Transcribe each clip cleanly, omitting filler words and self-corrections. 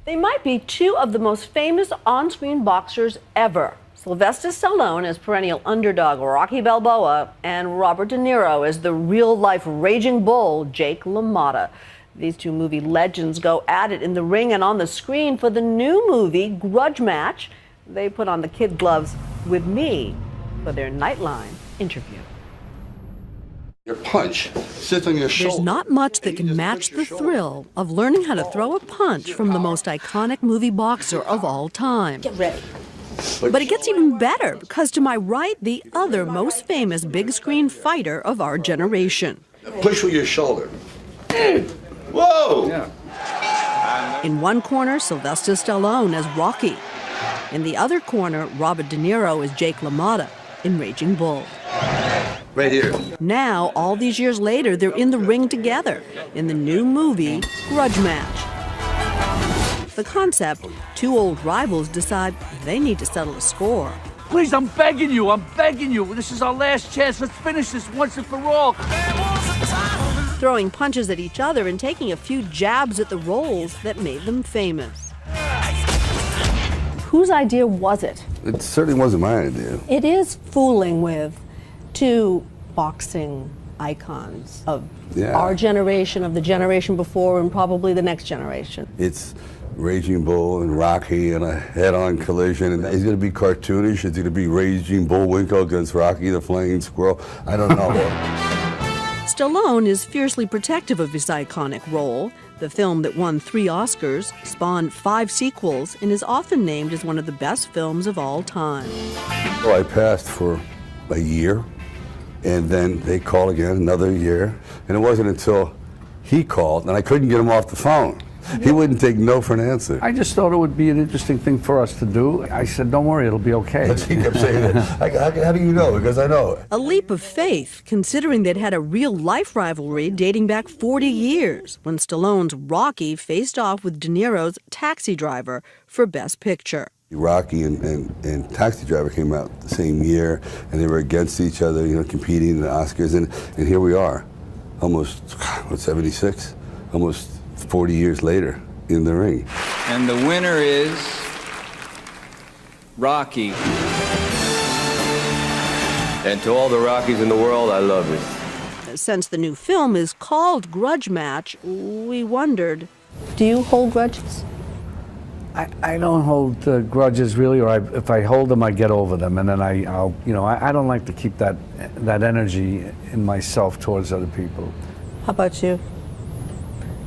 They might be two of the most famous on-screen boxers ever. Sylvester Stallone as perennial underdog Rocky Balboa and Robert De Niro as the real-life raging bull Jake LaMotta. These two movie legends go at it in the ring and on the screen for the new movie Grudge match. They put on the kid gloves with me for their Nightline interview. Your punch sits on your shoulder. There's not much that can match the thrill of learning how to throw a punch from the most iconic movie boxer of all time. Get ready. But it gets even better because to my right, the other most famous big screen fighter of our generation. Push with your shoulder. Whoa! Yeah. In one corner, Sylvester Stallone as Rocky. In the other corner, Robert De Niro as Jake LaMotta in Raging Bull. Right here. Now, all these years later, they're in the ring together in the new movie Grudge match. The concept, two old rivals decide they need to settle a score. Please, I'm begging you. This is our last chance. Let's finish this once and for all. Throwing punches at each other and taking a few jabs at the roles that made them famous. Whose idea was it? It certainly wasn't my idea. It is fooling with two boxing icons of our generation, of the generation before, and probably the next generation. It's Raging Bull and Rocky and a head-on collision. And is it going to be cartoonish? Is it going to be Raging Bullwinkle against Rocky the Flying Squirrel? I don't know. Stallone is fiercely protective of his iconic role. The film that won 3 Oscars, spawned 5 sequels, and is often named as one of the best films of all time. Well, I passed for a year, and then they called again another year, and it wasn't until he called, and I couldn't get him off the phone. He wouldn't take no for an answer. I just thought it would be an interesting thing for us to do. I said, don't worry, it'll be okay. He kept saying that. How do you know? Because I know. A leap of faith, considering they'd had a real-life rivalry dating back 40 years, when Stallone's Rocky faced off with De Niro's Taxi Driver for Best Picture. Rocky and Taxi Driver came out the same year, and they were against each other, you know, competing in the Oscars, and here we are, almost, 76? Almost 40 years later in the ring. And the winner is Rocky. And to all the Rockies in the world, I love you. Since the new film is called Grudge Match, we wondered, do you hold grudges? I don't hold grudges really, or if I hold them, I get over them, and then I don't like to keep that energy in myself towards other people. How about you?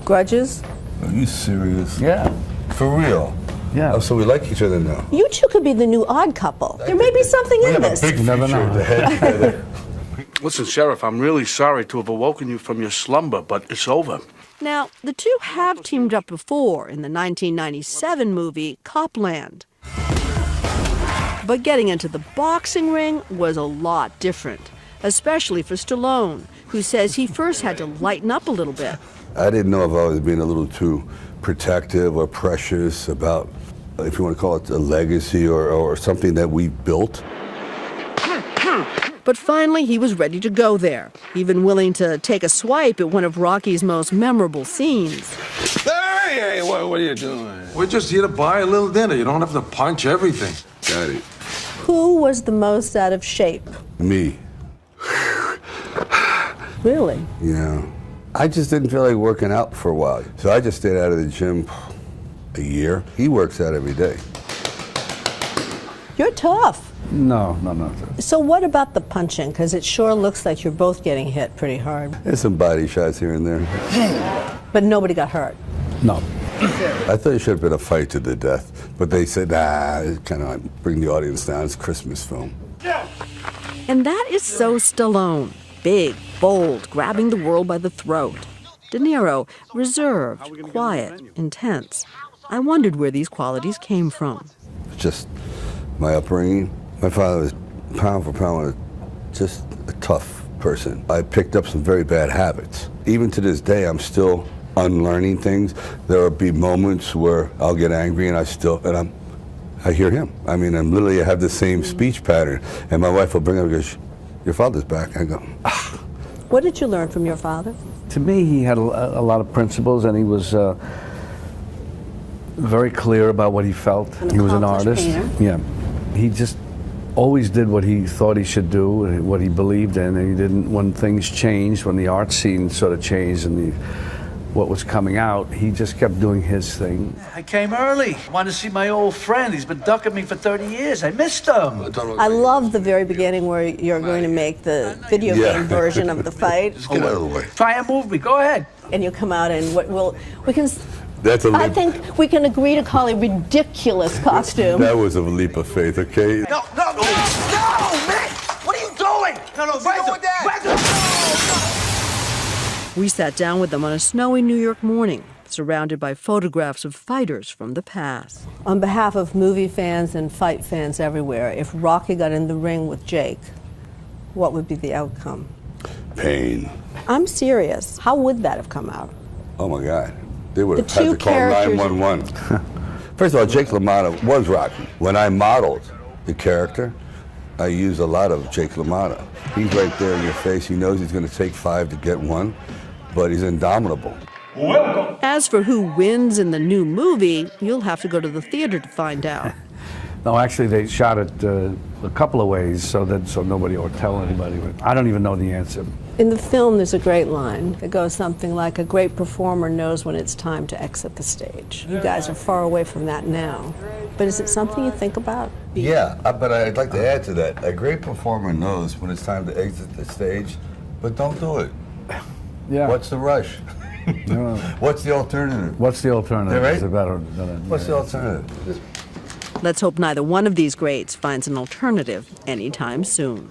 Grudges? Are you serious? Yeah. For real? Yeah. Oh, so we like each other now. You two could be the new odd couple. There may be something in this. We have a big future ahead. Listen, Sheriff, I'm really sorry to have awoken you from your slumber, but it's over. Now, the two have teamed up before in the 1997 movie Copland. But getting into the boxing ring was a lot different, especially for Stallone, who says he first had to lighten up a little bit. I didn't know if I was being a little too protective or precious about, if you want to call it a legacy or something that we built. But finally, he was ready to go there, even willing to take a swipe at one of Rocky's most memorable scenes. Hey, what are you doing? We're just here to buy a little dinner. You don't have to punch everything. Got it. Who was the most out of shape? Me. Really? Yeah. I just didn't feel like working out for a while. So I just stayed out of the gym a year. He works out every day. You're tough. No. So what about the punching? Because it sure looks like you're both getting hit pretty hard. There's some body shots here and there. But nobody got hurt? No. I thought it should have been a fight to the death. But they said, it's kind of like bring the audience down. It's a Christmas film. And that is so Stallone. Big, bold, grabbing the world by the throat. De Niro, reserved, quiet, intense. I wondered where these qualities came from. Just my upbringing. My father was pound for pound just a tough person. I picked up some very bad habits. Even to this day, I'm still unlearning things. There will be moments where I'll get angry and I hear him. I mean, I have the same speech pattern. And my wife will bring up and goes, your father's back. I go, ah. What did you learn from your father? To me, he had a lot of principles, and he was very clear about what he felt. An He was an accomplished artist. painter. Yeah. He just always did what he thought he should do, what he believed in, and he didn't, when things changed, when the art scene sort of changed and what was coming out, he just kept doing his thing. I came early. Wanted to see my old friend. He's been ducking me for 30 years. I missed him. I love the very beginning where you're going to make the video game version of the fight. Just get out of the way. Try and move me. Go ahead. And you come out in what we can. That's a I leap. think we can agree to call a ridiculous costume. That was a leap of faith, okay? No, man! What are you doing? No, where's that? We sat down with them on a snowy New York morning, surrounded by photographs of fighters from the past. On behalf of movie fans and fight fans everywhere, if Rocky got in the ring with Jake, what would be the outcome? Pain. I'm serious. How would that have come out? Oh my God. They would have The had two to call characters- 911. First of all, Jake LaMotta was Rocky. When I modeled the character, I used a lot of Jake LaMotta. He's right there in your face. He knows he's going to take 5 to get 1, but he's indomitable. As for who wins in the new movie, you'll have to go to the theater to find out. No, actually, they shot it a couple of ways so nobody would tell anybody. I don't even know the answer. In the film, there's a great line. It goes something like, "A great performer knows when it's time to exit the stage." You guys are far away from that now. But is it something you think about? Yeah, but I'd like to add to that. A great performer knows when it's time to exit the stage, but don't do it. Yeah. What's the rush? No. What's the alternative? What's the alternative? Yeah, right? Is it better? What's the alternative? Let's hope neither one of these greats finds an alternative anytime soon.